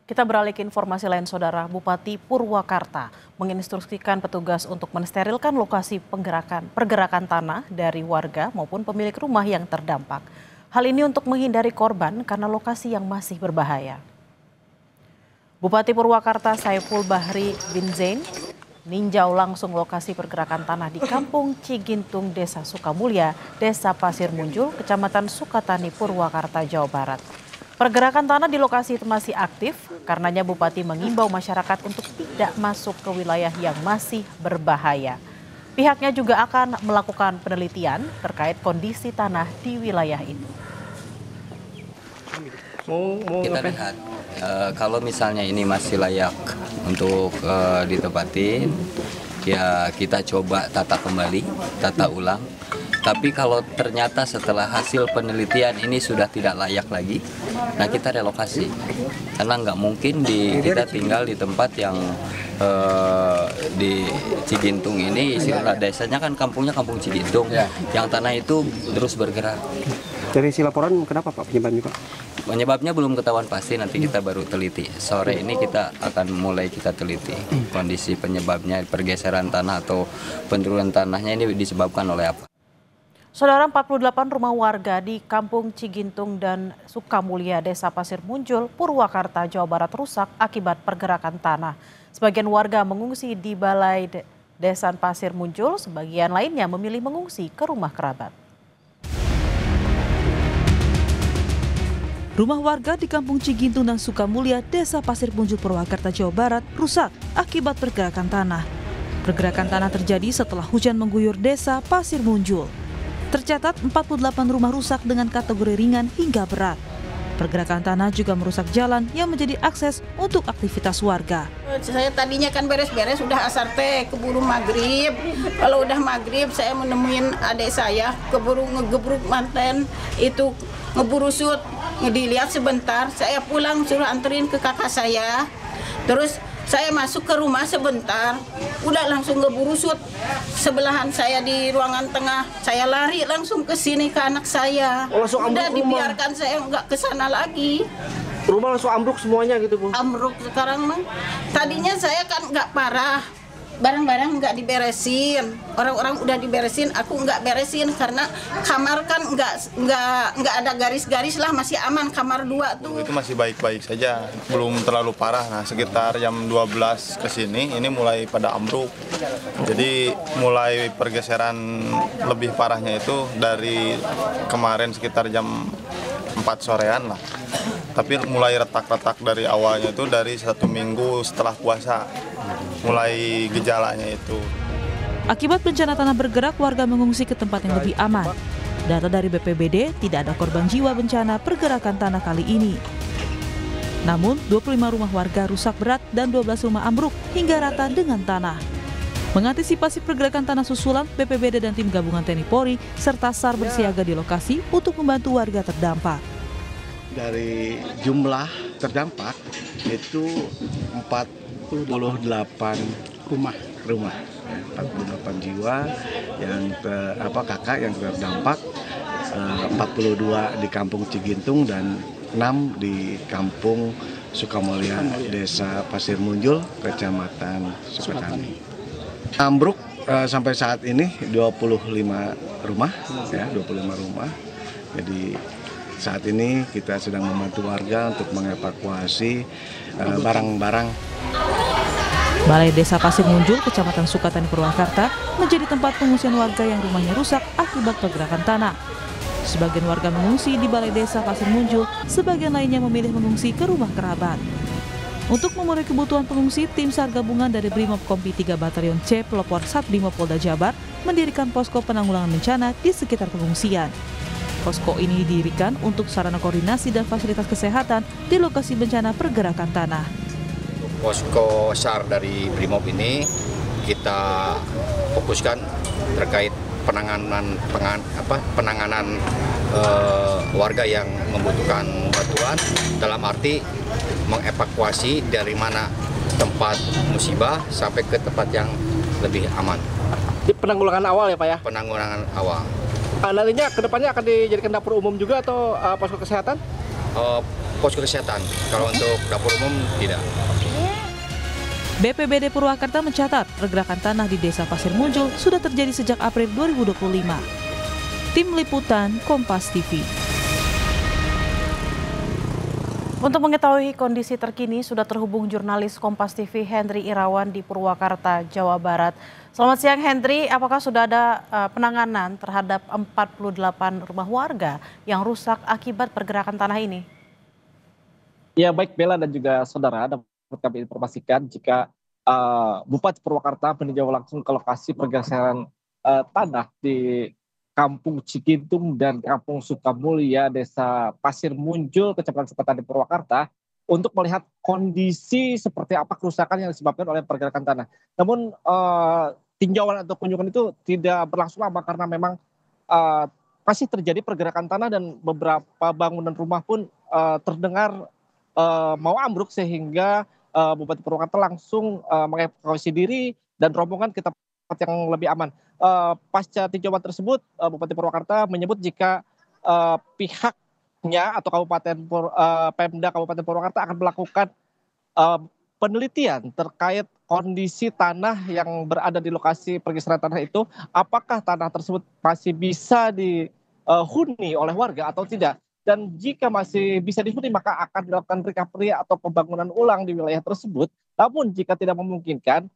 Kita beralih ke informasi lain, Saudara. Bupati Purwakarta menginstruksikan petugas untuk mensterilkan lokasi pergerakan tanah dari warga maupun pemilik rumah yang terdampak. Hal ini untuk menghindari korban karena lokasi yang masih berbahaya. Bupati Purwakarta Saiful Bahri bin Zain ninjau langsung lokasi pergerakan tanah di Kampung Cigintung, Desa Sukamulya, Desa Pasir Munjul, Kecamatan Sukatani, Purwakarta, Jawa Barat. Pergerakan tanah di lokasi itu masih aktif, karenanya Bupati mengimbau masyarakat untuk tidak masuk ke wilayah yang masih berbahaya. Pihaknya juga akan melakukan penelitian terkait kondisi tanah di wilayah itu. Kita lihat kalau misalnya ini masih layak untuk ditempatin, ya kita coba tata kembali, tata ulang. Tapi kalau ternyata setelah hasil penelitian ini sudah tidak layak lagi, nah kita relokasi. Karena nggak mungkin kita tinggal di tempat yang di Cigintung ini, istilah desanya kan kampungnya Kampung Cigintung, yang tanah itu terus bergerak. Dari si laporan kenapa Pak penyebabnya Pak? Penyebabnya belum ketahuan pasti, nanti kita baru teliti. Sore ini kita akan mulai kita teliti kondisi penyebabnya, pergeseran tanah atau penurunan tanahnya ini disebabkan oleh apa. Saudara, 48 rumah warga di Kampung Cigintung dan Sukamulya, Desa Pasir Munjul, Purwakarta, Jawa Barat rusak akibat pergerakan tanah. Sebagian warga mengungsi di Balai Desa Pasir Munjul, sebagian lainnya memilih mengungsi ke rumah kerabat. Rumah warga di Kampung Cigintung dan Sukamulya, Desa Pasir Munjul, Purwakarta, Jawa Barat rusak akibat pergerakan tanah. Pergerakan tanah terjadi setelah hujan mengguyur Desa Pasir Munjul. Tercatat 48 rumah rusak dengan kategori ringan hingga berat. Pergerakan tanah juga merusak jalan yang menjadi akses untuk aktivitas warga. Saya tadinya kan beres-beres udah asar teh, keburu maghrib. Kalau udah maghrib saya menemuin adik saya keburu ngegebruk manten itu ngeburu sut. Dilihat sebentar, saya pulang suruh anterin ke kakak saya. Terus saya masuk ke rumah sebentar, udah langsung ngeburu sut. Sebelahan saya di ruangan tengah, saya lari langsung ke sini ke anak saya. Udah dibiarkan saya nggak ke sana lagi. Rumah langsung ambruk semuanya gitu Bu? Ambruk sekarang mah. Tadinya saya kan nggak parah, barang-barang nggak diberesin. Orang-orang udah diberesin, aku nggak beresin karena kamar kan nggak ada garis-garis lah, masih aman kamar 2 tuh. Itu masih baik-baik saja, belum terlalu parah. Nah sekitar jam 12 ke sini ini mulai pada ambruk. Jadi mulai pergeseran lebih parahnya itu dari kemarin sekitar jam 4 sorean lah. Tapi mulai retak-retak dari awalnya itu dari 1 minggu setelah puasa. Mulai gejalanya itu. Akibat bencana tanah bergerak, warga mengungsi ke tempat yang lebih aman. Data dari BPBD, tidak ada korban jiwa bencana pergerakan tanah kali ini. Namun, 25 rumah warga rusak berat dan 12 rumah ambruk hingga rata dengan tanah. Mengantisipasi pergerakan tanah susulan, BPBD dan tim gabungan TNI Polri serta SAR bersiaga di lokasi untuk membantu warga terdampak. Dari jumlah terdampak itu 48 rumah, 48 jiwa yang kakak yang terdampak, 42 di Kampung Cigintung dan 6 di Kampung Sukamulya, Desa Pasir Munjul, Kecamatan Sukatani. Ambruk sampai saat ini 25 rumah, ya 25 rumah. Jadi saat ini kita sedang membantu warga untuk mengevakuasi barang-barang. Balai Desa Pasir Munjul, Kecamatan Sukatani, Purwakarta menjadi tempat pengungsian warga yang rumahnya rusak akibat pergerakan tanah. Sebagian warga mengungsi di Balai Desa Pasir Munjul, sebagian lainnya memilih mengungsi ke rumah kerabat. Untuk memenuhi kebutuhan pengungsi, tim SAR gabungan dari Brimob Kompi 3 Batalion C pelopor Satbrimob Polda Jabar mendirikan posko penanggulangan bencana di sekitar pengungsian. Posko ini didirikan untuk sarana koordinasi dan fasilitas kesehatan di lokasi bencana pergerakan tanah. Posko SAR dari Brimob ini kita fokuskan terkait penanganan warga yang membutuhkan bantuan, dalam arti mengevakuasi dari mana tempat musibah sampai ke tempat yang lebih aman. Di penanggulangan awal ya Pak ya? Penanggulangan awal. Nantinya kedepannya akan dijadikan dapur umum juga atau posko kesehatan? posko kesehatan. Kalau untuk dapur umum tidak. BPBD Purwakarta mencatat pergerakan tanah di Desa Pasir Munjul sudah terjadi sejak April 2025. Tim Liputan Kompas TV. Untuk mengetahui kondisi terkini sudah terhubung jurnalis Kompas TV Henry Irawan di Purwakarta, Jawa Barat. Selamat siang Henry, apakah sudah ada penanganan terhadap 48 rumah warga yang rusak akibat pergerakan tanah ini? Ya baik Bella dan juga saudara, dapat kami informasikan jika Bupati Purwakarta meninjau langsung ke lokasi pergeseran tanah di Kampung Cikintung dan Kampung Sukamulya, Desa Pasir Munjul, Kecamatan Sukatani, Purwakarta, untuk melihat kondisi seperti apa kerusakan yang disebabkan oleh pergerakan tanah. Namun tinjauan atau kunjungan itu tidak berlangsung lama karena memang masih terjadi pergerakan tanah dan beberapa bangunan rumah pun terdengar mau ambruk sehingga Bupati Purwakarta langsung mengevakuasi diri dan rombongan ke tempat yang lebih aman. Pasca tinjauan tersebut, Bupati Purwakarta menyebut jika pihaknya atau Pemda Kabupaten Purwakarta akan melakukan penelitian terkait kondisi tanah yang berada di lokasi pergeseran tanah itu, apakah tanah tersebut masih bisa dihuni oleh warga atau tidak. Dan jika masih bisa dihuni maka akan dilakukan recovery atau pembangunan ulang di wilayah tersebut. Namun jika tidak memungkinkan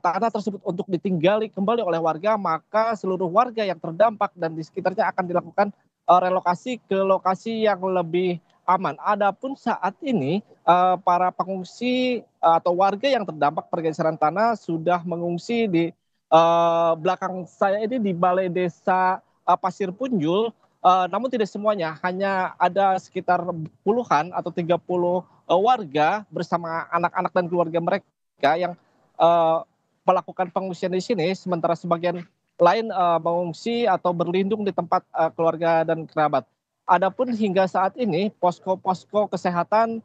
tanah tersebut untuk ditinggali kembali oleh warga, maka seluruh warga yang terdampak dan di sekitarnya akan dilakukan relokasi ke lokasi yang lebih aman. Adapun saat ini para pengungsi atau warga yang terdampak pergeseran tanah sudah mengungsi di belakang saya ini di Balai Desa Pasir Munjul. Namun tidak semuanya, hanya ada sekitar puluhan atau 30 warga bersama anak-anak dan keluarga mereka yang melakukan pengungsian di sini, sementara sebagian lain mengungsi atau berlindung di tempat keluarga dan kerabat. Adapun hingga saat ini posko-posko kesehatan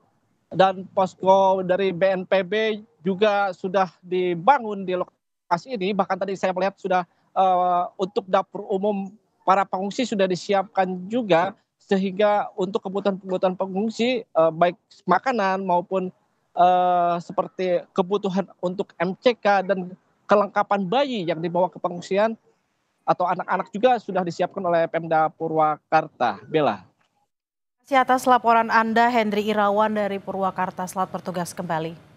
dan posko dari BNPB juga sudah dibangun di lokasi ini. Bahkan tadi saya melihat sudah untuk dapur umum para pengungsi sudah disiapkan juga, sehingga untuk kebutuhan pengungsi baik makanan maupun seperti kebutuhan untuk MCK dan kelengkapan bayi yang dibawa ke pengungsian atau anak-anak juga sudah disiapkan oleh Pemda Purwakarta. Bella. Terima kasih atas laporan Anda Henry Irawan dari Purwakarta. Selamat bertugas kembali.